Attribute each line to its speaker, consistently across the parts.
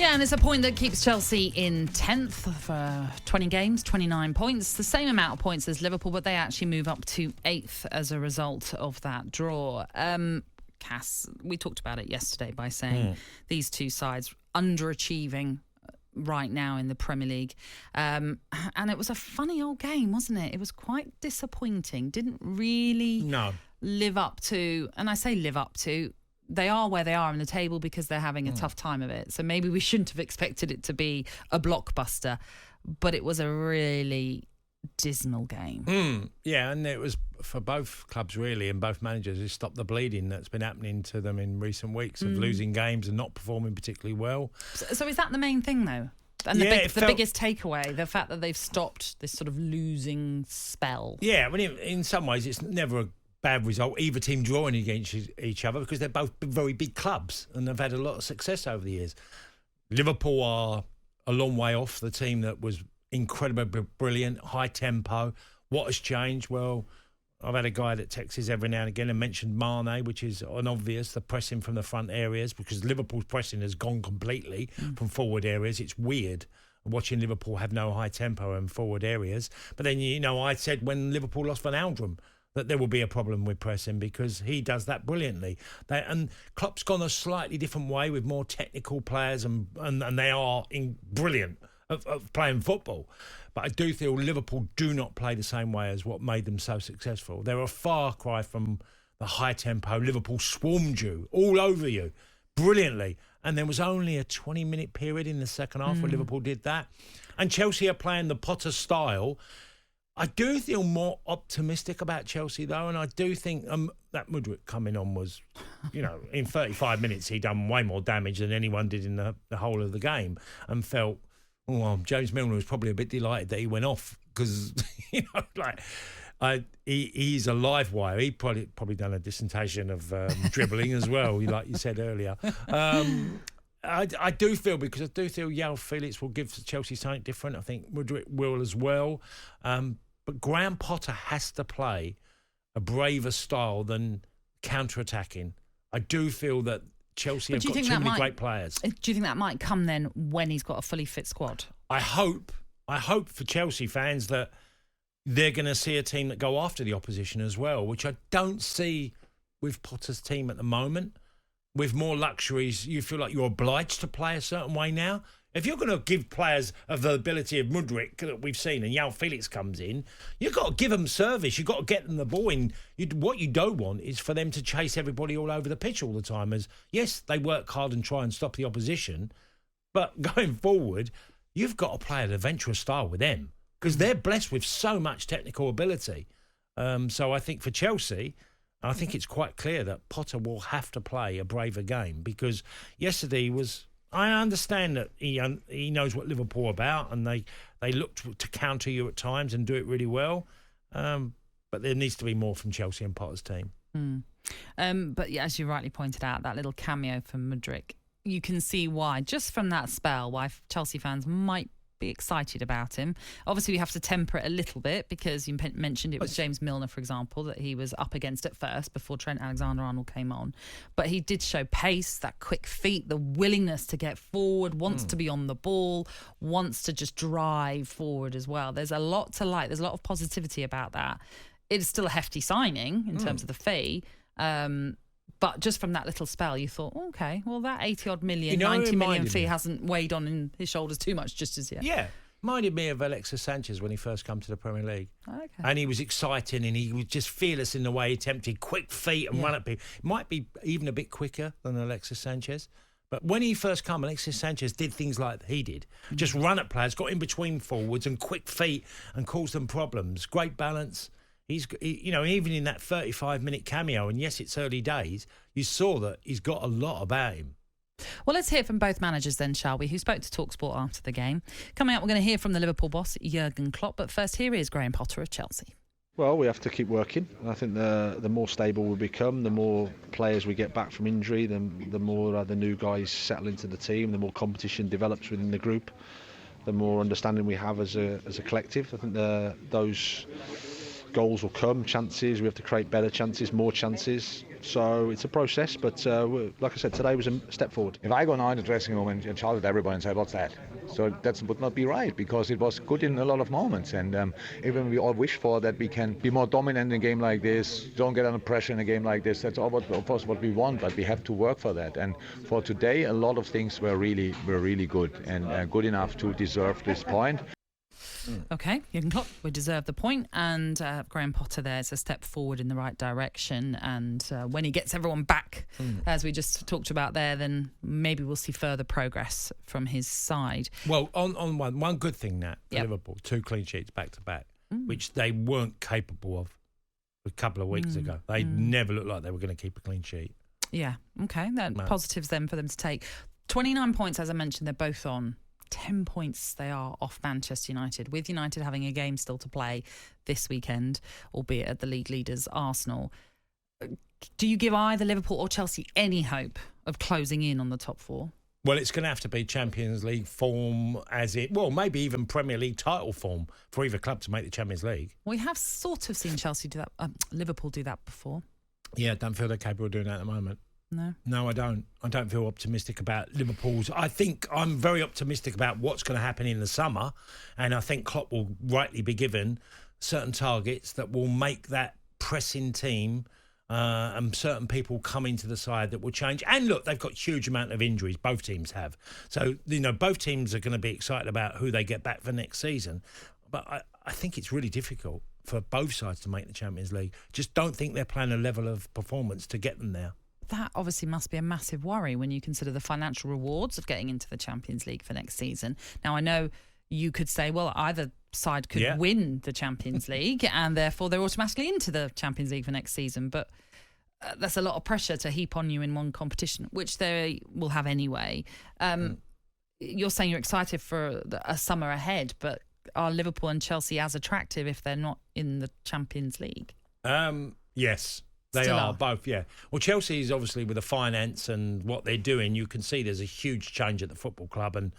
Speaker 1: Yeah, and it's a point that keeps Chelsea in 10th for 20 games, 29 points. The same amount of points as Liverpool, but they actually move up to 8th as a result of that draw. Cass, we talked about it yesterday by saying these two sides underachieving right now in the Premier League. And it was a funny old game, wasn't it? It was quite disappointing. Didn't really live up to, and I say live up to, they are where they are in the table because they're having a tough time of it. So maybe we shouldn't have expected it to be a blockbuster, but it was a really dismal game.
Speaker 2: Yeah, and it was for both clubs really, and both managers, to stop the bleeding that's been happening to them in recent weeks of losing games and not performing particularly well.
Speaker 1: So is that the main thing though? And the biggest takeaway, the fact that they've stopped this sort of losing spell? Yeah, I mean, in some ways it's never a bad result, either team drawing against each other, because they're both very big clubs and they've had a lot of success over the years. Liverpool are a long way off the team that was incredibly brilliant, high tempo. What has changed? Well, I've had a guy that texts every now and again and mentioned Mane, which is an obvious, the pressing from the front areas, because Liverpool's pressing has gone completely from forward areas. It's weird watching Liverpool have no high tempo in forward areas. But then, you know, I said when Liverpool lost Ronaldo that there will be a problem with pressing because he does that brilliantly. And Klopp's gone a slightly different way with more technical players, and they are brilliant of playing football. But I do feel Liverpool do not play the same way as what made them so successful. They're a far cry from the high tempo. Liverpool swarmed you, all over you, brilliantly. And there was only a 20-minute period in the second half where Liverpool did that. And Chelsea are playing the Potter style. I do feel more optimistic about Chelsea, though, and I do think that Mudryk coming on was, you know, in 35 minutes he done way more damage than anyone did in the whole of the game, and felt, James Milner was probably a bit delighted that he went off because, you know, like he's a live wire. He probably done a dissertation of dribbling as well, like you said earlier. I do feel, because I do feel João Felix will give Chelsea something different. I think Mudryk will as well. But Graham Potter has to play a braver style than counter-attacking. I do feel that Chelsea have got too many great players. Do you think that might come then when he's got a fully fit squad?
Speaker 2: I hope for Chelsea fans that they're going to see a team that go after the opposition as well, which I don't see with Potter's team at the moment. With more luxuries, you feel like you're obliged to play a certain way now. If you're going to give players of the ability of Mudryk that we've seen, and João Felix comes in, you've got to give them service. You've got to get them the ball in. What you don't want is for them to chase everybody all over the pitch all the time. As yes, they work hard and try and stop the opposition, but going forward, you've got to play an adventurous style with them because they're blessed with so much technical ability. So I think for Chelsea, I think it's quite clear that Potter will have to play a braver game, because yesterday was... I understand that he knows what Liverpool are about, and they look to counter you at times and do it really well. But there needs to be more from Chelsea and Potter's team.
Speaker 1: But yeah, as you rightly pointed out, that little cameo from Mudryk, you can see why, just from that spell, why Chelsea fans might be excited about him. Obviously, we have to temper it a little bit, because you mentioned it was James Milner, for example, that he was up against at first before Trent Alexander-Arnold came on. But he did show pace, that quick feet, the willingness to get forward, wants to be on the ball, wants to just drive forward as well. There's a lot to like. There's a lot of positivity about that. It is still a hefty signing in terms of the fee. But just from that little spell, you thought, okay, well, that 80-odd million, 90 million fee hasn't weighed on his shoulders too much just as yet. Yeah,
Speaker 2: reminded me of Alexis Sanchez when he first came to the Premier League.
Speaker 1: Okay.
Speaker 2: And he was exciting, and he was just fearless in the way he attempted quick feet and run at people. Might be even a bit quicker than Alexis Sanchez. But when he first came, Alexis Sanchez did things like he did. Just run at players, got in between forwards and quick feet and caused them problems. Great balance. Even in that 35-minute cameo, and yes, it's early days, you saw that he's got a lot about him.
Speaker 1: Well, let's hear from both managers then, shall we, who spoke to talkSPORT after the game. Coming up, we're going to hear from the Liverpool boss, Jurgen Klopp, but first, here is Graham Potter of Chelsea.
Speaker 3: Well, we have to keep working. I think the more stable we become, the more players we get back from injury, the more the new guys settle into the team, the more competition develops within the group, the more understanding we have as a collective. I think those goals will come, chances, we have to create better chances, more chances. So it's a process, but like I said, today was a step forward.
Speaker 4: If I go now in the dressing room and shout at everybody and say, what's that? So that would not be right, because it was good in a lot of moments. And even we all wish for that we can be more dominant in a game like this, don't get under pressure in a game like this. That's all of course what we want, but we have to work for that. And for today, a lot of things were really good and good enough to deserve this point.
Speaker 1: Okay, Jurgen Klopp would deserve the point, and Graham Potter there's a step forward in the right direction, and when he gets everyone back, as we just talked about there, then maybe we'll see further progress from his side.
Speaker 2: Well, on one good thing, Nat, for Liverpool, 2 clean sheets back to back, which they weren't capable of a couple of weeks ago. They never looked like they were going to keep a clean sheet.
Speaker 1: Yeah, okay, positives then for them to take. 29 points, as I mentioned, they're both on. 10 points they are off Manchester United, with United having a game still to play this weekend, albeit at the league leaders Arsenal. Do you give either Liverpool or Chelsea any hope of closing in on the top 4?
Speaker 2: Well, it's going to have to be Champions League form, maybe even Premier League title form for either club to make the Champions League.
Speaker 1: We have sort of seen Chelsea do that, Liverpool do that before.
Speaker 2: Yeah, I don't feel they're capable of doing that at the moment. No, I don't. I don't feel optimistic about Liverpool's. I think I'm very optimistic about what's going to happen in the summer, and I think Klopp will rightly be given certain targets that will make that pressing team and certain people come into the side that will change. And look, they've got huge amount of injuries. Both teams have. So, both teams are going to be excited about who they get back for next season. But I think it's really difficult for both sides to make the Champions League. Just don't think they're playing a level of performance to get them there.
Speaker 1: That obviously must be a massive worry when you consider the financial rewards of getting into the Champions League for next season. Now, I know you could say, well, either side could win the Champions League and therefore they're automatically into the Champions League for next season. But that's a lot of pressure to heap on you in one competition, which they will have anyway. You're saying you're excited for a summer ahead, but are Liverpool and Chelsea as attractive if they're not in the Champions League?
Speaker 2: Yes. They are both, yeah. Well, Chelsea is obviously with the finance and what they're doing, you can see there's a huge change at the football club and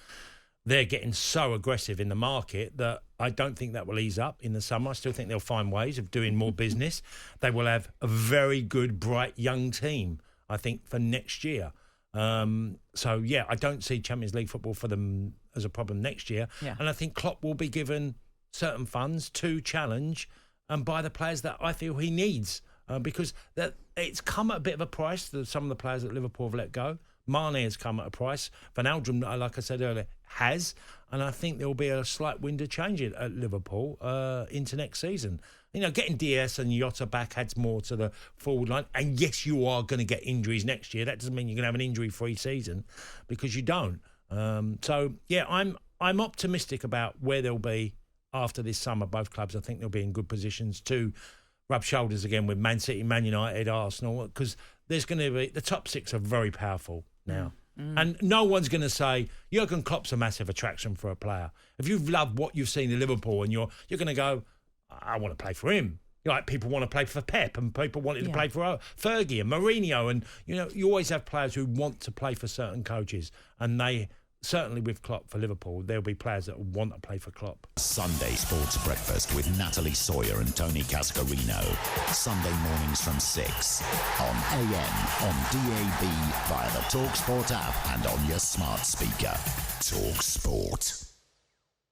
Speaker 2: they're getting so aggressive in the market that I don't think that will ease up in the summer. I still think they'll find ways of doing more business. They will have a very good, bright, young team, I think, for next year. So, yeah, I don't see Champions League football for them as a problem next year. Yeah. And I think Klopp will be given certain funds to challenge and buy the players that I feel he needs. Because it's come at a bit of a price, some of the players that Liverpool have let go. Mane has come at a price. Van Aldrum, like I said earlier, has. And I think there will be a slight wind of change at Liverpool into next season. Getting DS and Jota back adds more to the forward line. And yes, you are going to get injuries next year. That doesn't mean you're going to have an injury-free season because you don't. So, yeah, I'm optimistic about where they'll be after this summer. Both clubs, I think they'll be in good positions to rub shoulders again with Man City, Man United, Arsenal, because there's going to be the top 6 are very powerful now. And no one's going to say Jurgen Klopp's a massive attraction for a player. If you've loved what you've seen in Liverpool and you're going to go, I want to play for him. Like people want to play for Pep and people wanted to play for Fergie and Mourinho, and you always have players who want to play for certain coaches, and they certainly with Klopp for Liverpool, there'll be players that want to play for Klopp.
Speaker 5: Sunday Sports Breakfast with Natalie Sawyer and Tony Cascarino. Sunday mornings from 6 on AM, on DAB, via the talkSPORT app and on your smart speaker. talkSPORT.